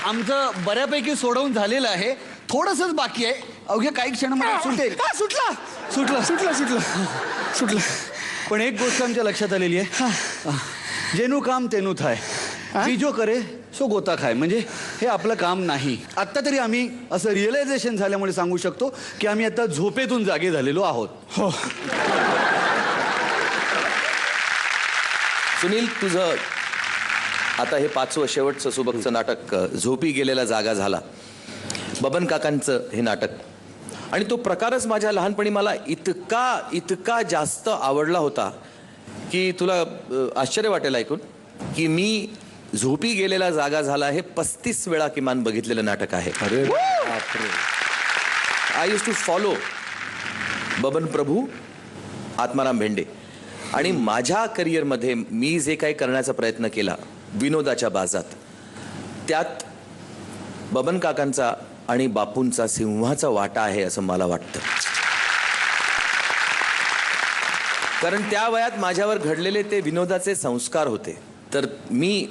आमचं बऱ्यापैकी सोडवून झालेलं आहे, थोडंसंच बाकी आहे. अवघ्या काही क्षणामध्ये सुटेल. सुटला सुटलं सुटला सुटला सुटला. पण एक गोष्ट आमच्या लक्षात आलेली आहे, जेनू काम तेनू थाय, ती जो करे सो गोता खाय. म्हणजे हे आपलं काम नाही. आत्ता तरी आम्ही असं रिअलायझेशन झाल्यामुळे सांगू शकतो की आम्ही आता झोपेतून जागे झालेलो आहोत. हो. सुनील, तुझं आता हे 5वं शेवटचं सुबकचं नाटक झोपी गेलेला जागा झाला, बबन काकांचं हे नाटक. आणि तो प्रकारच माझ्या लहानपणी मला इतका जास्त आवडला होता की तुला आश्चर्य वाटेल ऐकून की मी झोपी गेलेला जागा झाला हे 35 वेळा किमान बघितलेलं नाटक आहे. I used to follow Baban Prabhu, Atmaram Bhende. आणि माझ्या करिअरमध्ये मी जे काही करण्याचा प्रयत्न केला विनोदाच्या बाजात, त्यात बबन काकांचा आणि बापूंचा सिंहाचा वाटा आहे असं मला वाटतं. कारण त्या वयात माझ्यावर घडलेले ते विनोदाचे संस्कार होते. तर मी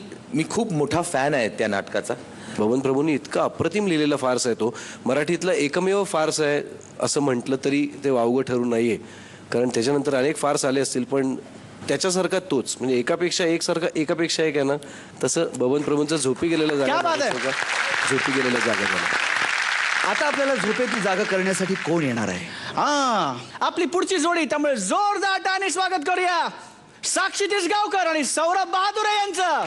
खूप मोठा फॅन आहे त्या नाटकाचा. बबन प्रभूंनी इतका अप्रतिम लिहिलेला फार्स आहे तो. मराठीतला एकमेव फार्स आहे असं म्हटलं तरी ते वावगं ठरू नये. कारण त्याच्यानंतर अनेक फार्स आले असतील, पण त्याच्यासारखा तोच, म्हणजे एकापेक्षा एक आहे ना, तसं बबन प्रभूंचं झोपी गेलेल्या जागा झाला. आता आपल्याला झोपेतली जागा करण्यासाठी कोण येणार आहे? आपली पुढची जोडी, त्यामुळे जोरदार टाळ्यांनी स्वागत करूया साक्षी तिसगावकर आणि सौरभ बहादुरे यांचं.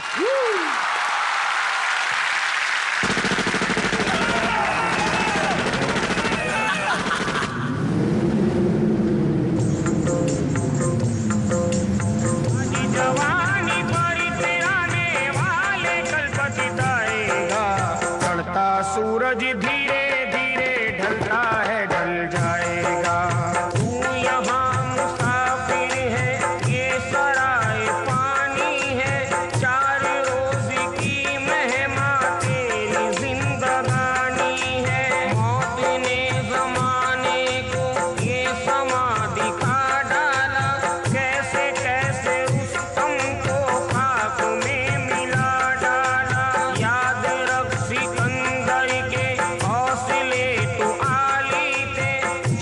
जवानी परिते आने वाले कल्पतित आएगा, चढ़ता सूरज धीरे धीरे ढलता है ढल जाएगा. तू यहाँ मुसाफिर है, ये सराय पानी है, 4 रोज की मेहमा तेरी जिंदगानी है. मौत ने जमाने को ये समा दिखा डाला, कैसे कैसे तुमको खाक में मिला डाला. याद रख सिकंदर के हौसले तो आली थे,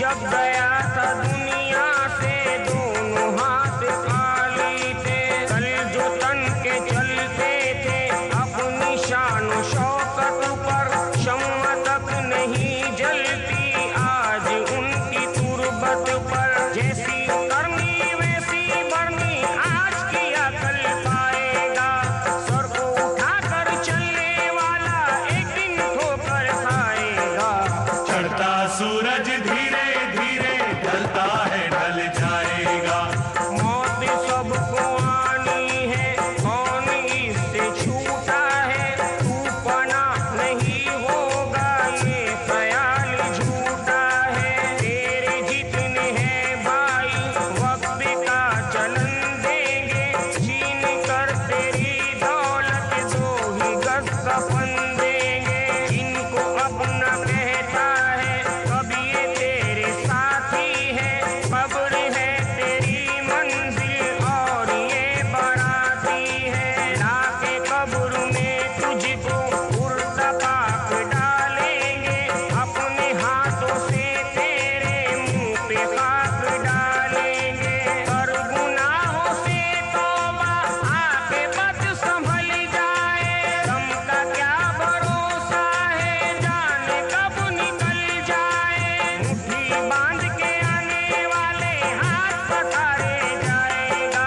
जब गया था दुनिया से दोनों हाथ खाली थे. कल जो तन के चलते थे अपनी शान शौकत पर, शम्मा तक नहीं जलती आज उनकी तुरबत पर. जैसी करनी वैसी बरनी, आज किया कल पाएगा. सर को उठाकर चलने वाला एक दिन ठोकर खाएगा. चढ़ता सूरज धीरे धीरे ढलता है ढल जाएगा. मौत सबको आनी है, कौन इससे छूटा है. तू पना नहीं होगा, ये ख्याल झूठा है. तेरे जितने हैं भाई वक्त का चलन देंगे, छीन कर तेरी दौलत 2 ही गज कफन देंगे. जिनको अपना कहता है कभी ये तेरे साथी है, कब्र है तेरी मंजिल और ये बाराती है. लाके कब्र में तुझको उर्दा पाक डालेंगे, अपने हाथों से तेरे मुंह पे खाक डालेंगे. कर गुनाहों से तौबा, आके बद संभल जाए. दम का क्या भरोसा है, जाने कब निकल जाए. मुट्ठी बांध के आने वाले हाथ पसारे जाएगा.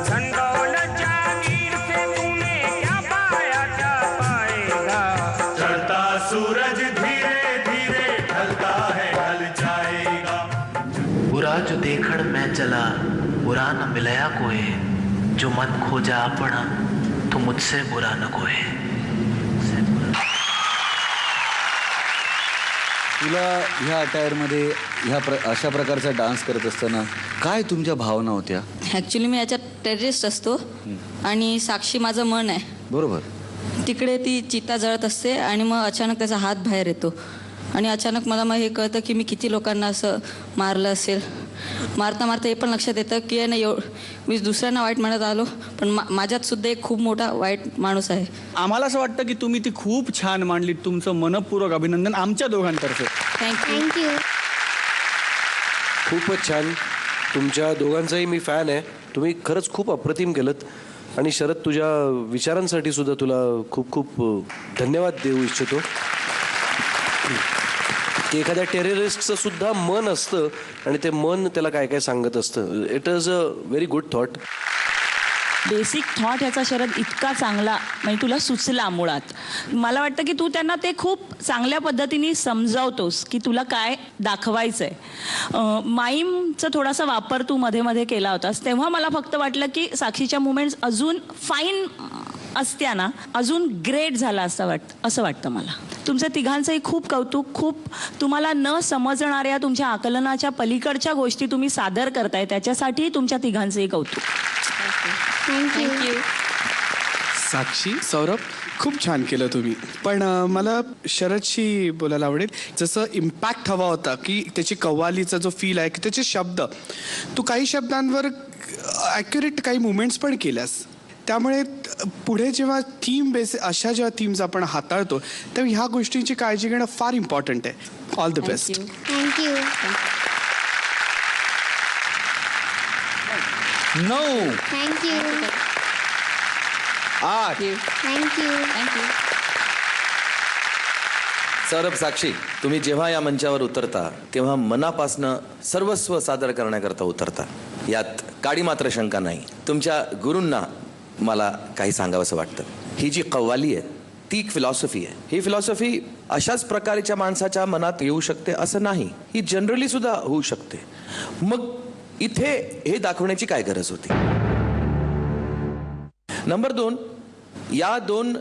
धन दौलत जागीर से तूने क्या पाया क्या पाएगा. चढ़ता सूरज धीरे धीरे ढलता है ढल जाएगा. बुरा जो देखण मैं चला, बुरा न मिलया कोई, जो मन खोजा अपना तो मुझसे बुरा न कोई. तुला ह्या अटायरमध्ये अशा प्रकारचा डान्स करत असताना काय तुमच्या भावना होत्या? ॲक्च्युली मी याच्यात टेररिस्ट असतो आणि साक्षी माझं मन आहे. बरोबर. तिकडे ती चिता जळत असते आणि मग अचानक त्याचा हात बाहेर येतो आणि अचानक मला मग हे कळतं की मी किती लोकांना असं मारलं असेल मारता मारता हे पण लक्षात येतं की ना मी दुसऱ्यांना वाईट म्हणत आलो, पण माझ्यात सुद्धा एक खूप मोठा वाईट माणूस आहे. आम्हाला असं वाटतं की तुम्ही ती खूप छान मांडलीत. तुमचं मनपूर्वक अभिनंदन आमच्या दोघांतर्फे. थँक्यू. थँक्यू. खूपच छान. तुमच्या दोघांचाही मी फॅन आहे. तुम्ही खरंच खूप अप्रतिम केलं. आणि शरद, तुझ्या विचारांसाठी सुद्धा तुला खूप खूप धन्यवाद देऊ इच्छितो. की एखाद्या टेररिस्टचं सुद्धा मन असतं आणि ते मन त्याला काय काय सांगत असतं. It is a very good thought. Basic thought ह्याचा शरद इतका चांगला म्हणजे तुला सुचला मुळात. मला वाटतं की तू त्यांना ते खूप चांगल्या पद्धतीने समजावतोस की तुला काय दाखवायचं आहे. माईमचा थोडासा वापर तू मध्ये मध्ये केला होतास, तेव्हा मला फक्त वाटलं की साक्षीच्या मुमेंट्स अजून फाईन असत्या ना, अजून ग्रेट झाला असं वाटतं मला. तुमच्या तिघांचंही खूप कौतुक. खूप तुम्हाला न समजणाऱ्या तुमच्या आकलनाच्या पलीकडच्या गोष्टी तुम्ही सादर करताय, त्याच्यासाठी तुमच्या तिघांचंही कौतुक. थँक्यू. साक्षी, सौरभ, खूप छान केलं तुम्ही. पण मला शरदशी बोलायला आवडेल. जसं इम्पॅक्ट हवा होता की त्याची कव्वालीचा जो फील आहे की त्याचे शब्द, तू काही शब्दांवर ॲक्युरेट काही मुवमेंट्स पण केल्यास. त्यामुळे पुढे जेव्हा थीम अशा जेव्हा थीम्स आपण हाताळतो तेव्हा ह्या गोष्टींची काळजी घेणं फार इम्पॉर्टंट आहे. All the best. Thank you. 9, thank you. 8. Thank you. Saurabh, Sakshi, तुम्ही जेव्हा या मंचावर उतरता तेव्हा मनापासनं सर्वस्व सादर करण्याकरता उतरता. यात काडी मात्र शंका नाही. तुमच्या गुरूंना मला काही सांगावंसं वाटतं. ही जी कव्वाली आहे ती एक फिलॉसॉफी आहे. ही फिलॉसॉफी अशाच प्रकारच्या माणसाच्या मनात येऊ शकते असं नाही, ही जनरली सुद्धा होऊ शकते. मग इथे हे दाखवण्याची काय गरज होती? नंबर 2, या 2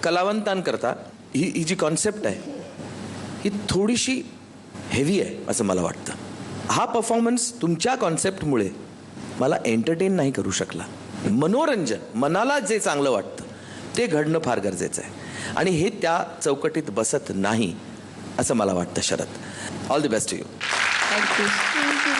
कलावंतांकरता ही जी कॉन्सेप्ट आहे ही थोडीशी हेवी आहे असं मला वाटतं. हा परफॉर्मन्स तुमच्या कॉन्सेप्टमुळे मला एंटरटेन नाही करू शकला. मनोरंजन, मनाला जे चांगलं वाटतं ते घडणं फार गरजेचं आहे आणि हे त्या चौकटीत बसत नाही असं मला वाटतं. Sharad, all the best to you. Thank you. Thank you.